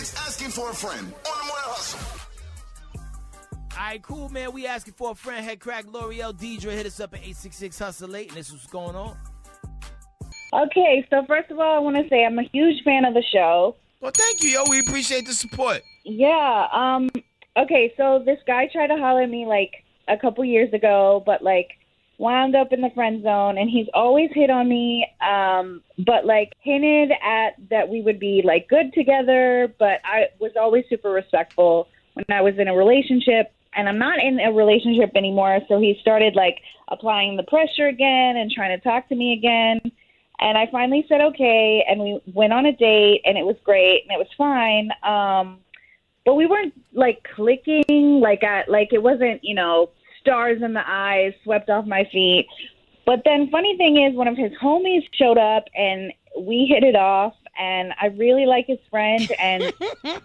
is asking for a friend on the Morning Hustle. All right, cool, man. We asking for a friend. Head crack L'Oreal Deidre. Hit us up at 866-HUSTLE-8, and this is what's going on. Okay, so first of all, I want to say I'm a huge fan of the show. Well, thank you, yo. We appreciate the support. Yeah, okay, so this guy tried to holler at me, like, a couple years ago, but, like, wound up in the friend zone, and he's always hit on me, but, like, hinted at that we would be, like, good together, but I was always super respectful when I was in a relationship, and I'm not in a relationship anymore, so he started, like, applying the pressure again and trying to talk to me again, and I finally said okay, and we went on a date, and it was great, and it was fine, but we weren't, like, clicking, like, it wasn't, you know, stars in the eyes, swept off my feet. But then funny thing is, one of his homies showed up, and we hit it off, and I really like his friend, and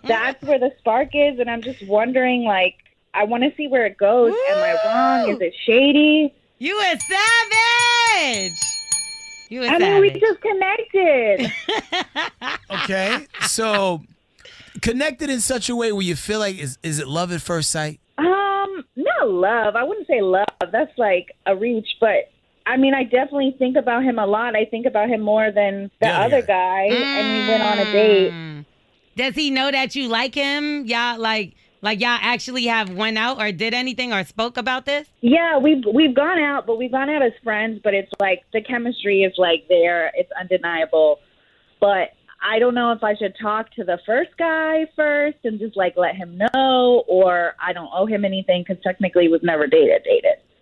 that's where the spark is, and I'm just wondering, like, I want to see where it goes. Woo! Am I wrong? Is it shady? You a savage! I mean, we just connected. Okay, so connected in such a way where you feel like, is it love at first sight? Not love. I wouldn't say love. That's like a reach, but I mean, I definitely think about him a lot. I think about him more than the other guy, and we went on a date. Does he know that you like him? Y'all like y'all actually have went out or did anything or spoke about this? Yeah, we've gone out, but we've gone out as friends. But it's like the chemistry is like there. It's undeniable. But I don't know if I should talk to the first guy first and just, like, let him know, or I don't owe him anything because technically we've never dated.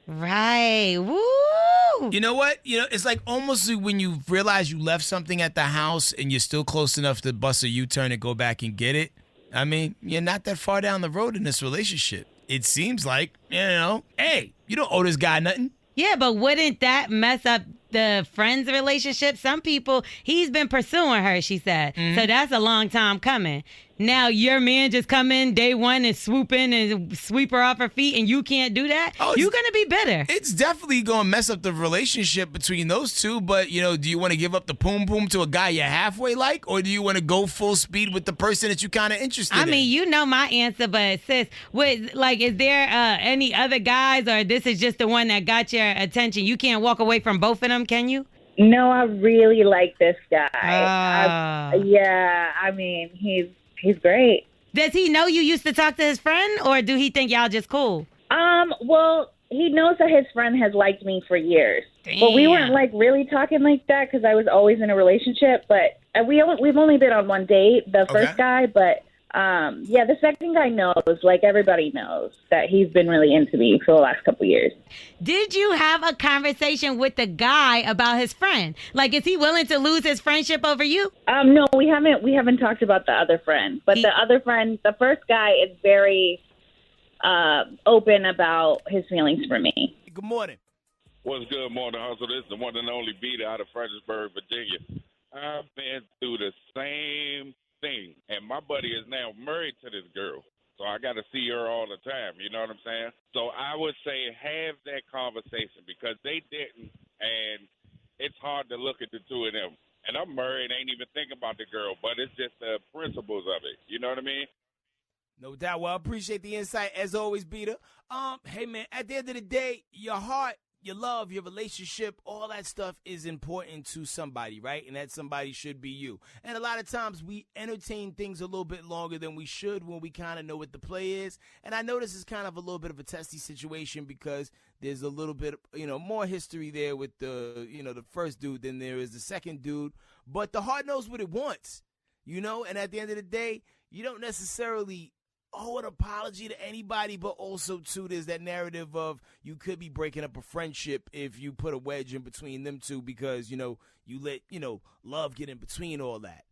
Right. Woo! You know what? You know, it's like almost when you realize you left something at the house and you're still close enough to bust a U-turn and go back and get it. I mean, you're not that far down the road in this relationship. It seems like, you know, hey, you don't owe this guy nothing. Yeah, but wouldn't that mess up the friends' relationship? Some people, he's been pursuing her, she said. Mm-hmm. So that's a long time coming. Now your man just come in day one and swoop in and sweep her off her feet, and you can't do that? You're going to be bitter. It's definitely going to mess up the relationship between those two, but, you know, do you want to give up the poom-poom to a guy you halfway like, or do you want to go full speed with the person that you kind of interested in? I mean, you know my answer, but sis, is there any other guys, or this is just the one that got your attention? You can't walk away from both of them, can you? No, I really like this guy. Yeah, I mean, he's great. Does he know you used to talk to his friend, or do he think y'all just cool? Well, he knows that his friend has liked me for years. Damn. But we weren't, like, really talking like that because I was always in a relationship. But we've only been on one date, the first guy. But, yeah, the second guy knows, like, everybody knows that he's been really into me for the last couple years. Did you have a conversation with the guy about his friend? Like, is he willing to lose his friendship over you? No, we haven't talked about the other friend. But the other friend, the first guy, is very open about his feelings for me. Good morning. What's good, Morning Hustle? This is the one and only Beater out of Fredericksburg, Virginia. I've been through the same thing, and my buddy is now married to this girl. So I got to see her all the time, you know what I'm saying? So I would say have that conversation because they didn't, and it's hard to look at the two of them. And I'm married, ain't even thinking about the girl, but it's just the principles of it. You know what I mean? No doubt. Well, I appreciate the insight as always, Beater. Hey, man, at the end of the day, your heart, your love, your relationship, all that stuff is important to somebody, right? And that somebody should be you. And a lot of times we entertain things a little bit longer than we should when we kind of know what the play is. And I know this is kind of a little bit of a testy situation because there's a little bit, you know, more history there with the, you know, the first dude than there is the second dude. But the heart knows what it wants, you know? And at the end of the day, you don't necessarily owe an apology to anybody, but also, too, there's that narrative of you could be breaking up a friendship if you put a wedge in between them two because, you know, you let, you know, love get in between all that.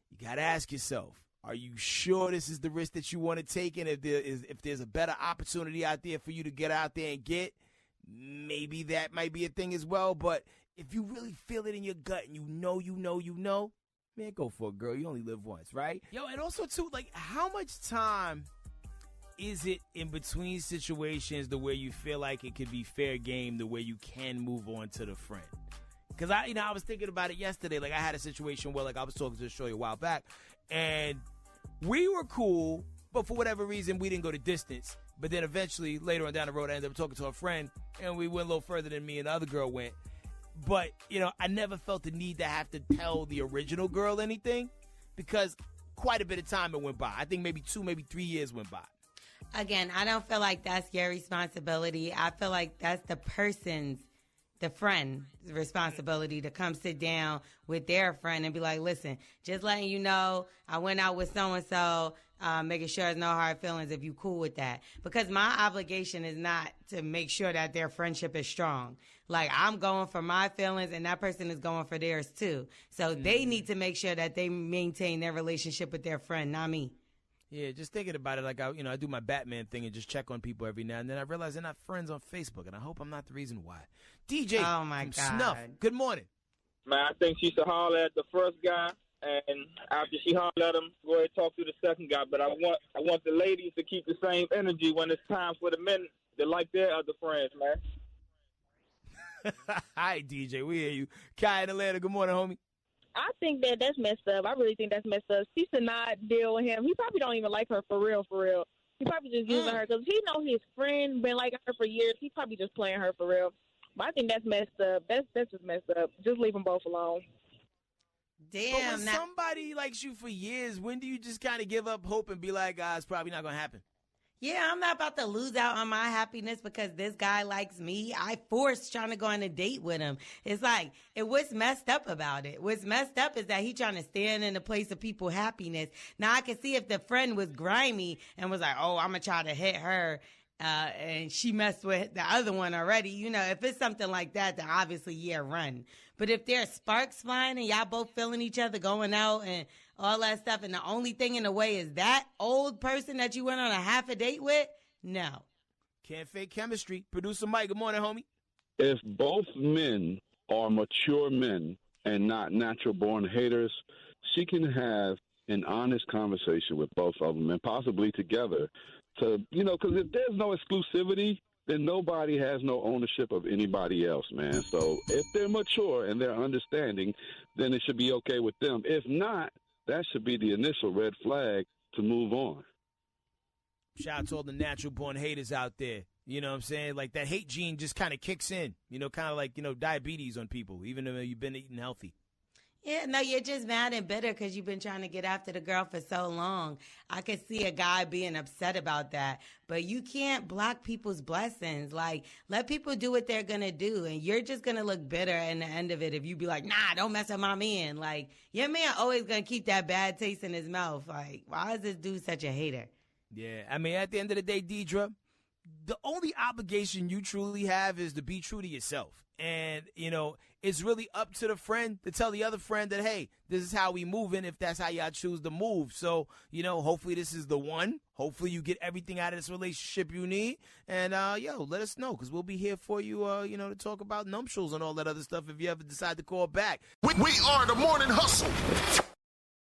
You got to ask yourself, are you sure this is the risk that you want to take? And if there's a better opportunity out there for you to get out there and get, maybe that might be a thing as well. But if you really feel it in your gut and you know, man, go for it, girl. You only live once, right? Yo, and also, too, like, how much time is it in between situations the way you feel like it could be fair game, the way you can move on to the friend? Because, I was thinking about it yesterday. Like, I had a situation where, like, I was talking to a shorty a while back, and we were cool, but for whatever reason, we didn't go the distance. But then eventually, later on down the road, I ended up talking to a friend, and we went a little further than me and the other girl went. But, I never felt the need to have to tell the original girl anything because quite a bit of time it went by. I think maybe 2, maybe 3 years went by. Again, I don't feel like that's your responsibility. I feel like that's the friend's responsibility to come sit down with their friend and be like, listen, just letting you know I went out with so-and-so, making sure there's no hard feelings if you cool with that. Because my obligation is not to make sure that their friendship is strong. Like, I'm going for my feelings and that person is going for theirs too. So they need to make sure that they maintain their relationship with their friend, not me. Yeah, just thinking about it, like I do my Batman thing and just check on people every now and then. I realize they're not friends on Facebook, and I hope I'm not the reason why. DJ Oh my from God. Snuff, good morning. Man, I think she should holler at the first guy, and after she holler at him, go ahead and talk to the second guy. But I want the ladies to keep the same energy when it's time for the men to like their other friends, man. Hi, DJ, we hear you. Kai in Atlanta, good morning, homie. I think that's messed up. I really think that's messed up. She should not deal with him. He probably don't even like her for real, for real. He probably just using her because he know his friend been liking her for years. He probably just playing her for real. But I think that's messed up. That's just messed up. Just leave them both alone. But when somebody likes you for years, when do you just kind of give up hope and be like, it's probably not going to happen? Yeah, I'm not about to lose out on my happiness because this guy likes me. I forced trying to go on a date with him. It's like, what's messed up about it? What's messed up is that he trying to stand in the place of people's happiness. Now, I can see if the friend was grimy and was like, I'm going to try to hit her, and she messed with the other one already. If it's something like that, then obviously, run. But if there's sparks flying and y'all both feeling each other going out and all that stuff, and the only thing in the way is that old person that you went on a half a date with, no. Can't fake chemistry. Producer Mike, good morning, homie. If both men are mature men and not natural-born haters, she can have an honest conversation with both of them and possibly together to, because if there's no exclusivity, then nobody has no ownership of anybody else, man. So if they're mature and they're understanding, then it should be okay with them. If not, that should be the initial red flag to move on. Shout out to all the natural-born haters out there. You know what I'm saying? Like, that hate gene just kind of kicks in, kind of like, diabetes on people, even though you've been eating healthy. Yeah, no, you're just mad and bitter because you've been trying to get after the girl for so long. I could see a guy being upset about that, but you can't block people's blessings. Like, let people do what they're going to do, and you're just going to look bitter in the end of it if you be like, nah, don't mess with my man. Like, your man always going to keep that bad taste in his mouth. Like, why is this dude such a hater? Yeah, I mean, at the end of the day, Deidre, the only obligation you truly have is to be true to yourself. And, it's really up to the friend to tell the other friend that, hey, this is how we moving if that's how y'all choose to move. So, hopefully this is the one. Hopefully you get everything out of this relationship you need. And, let us know because we'll be here for you, to talk about nuptials and all that other stuff if you ever decide to call back. We are the Morning Hustle.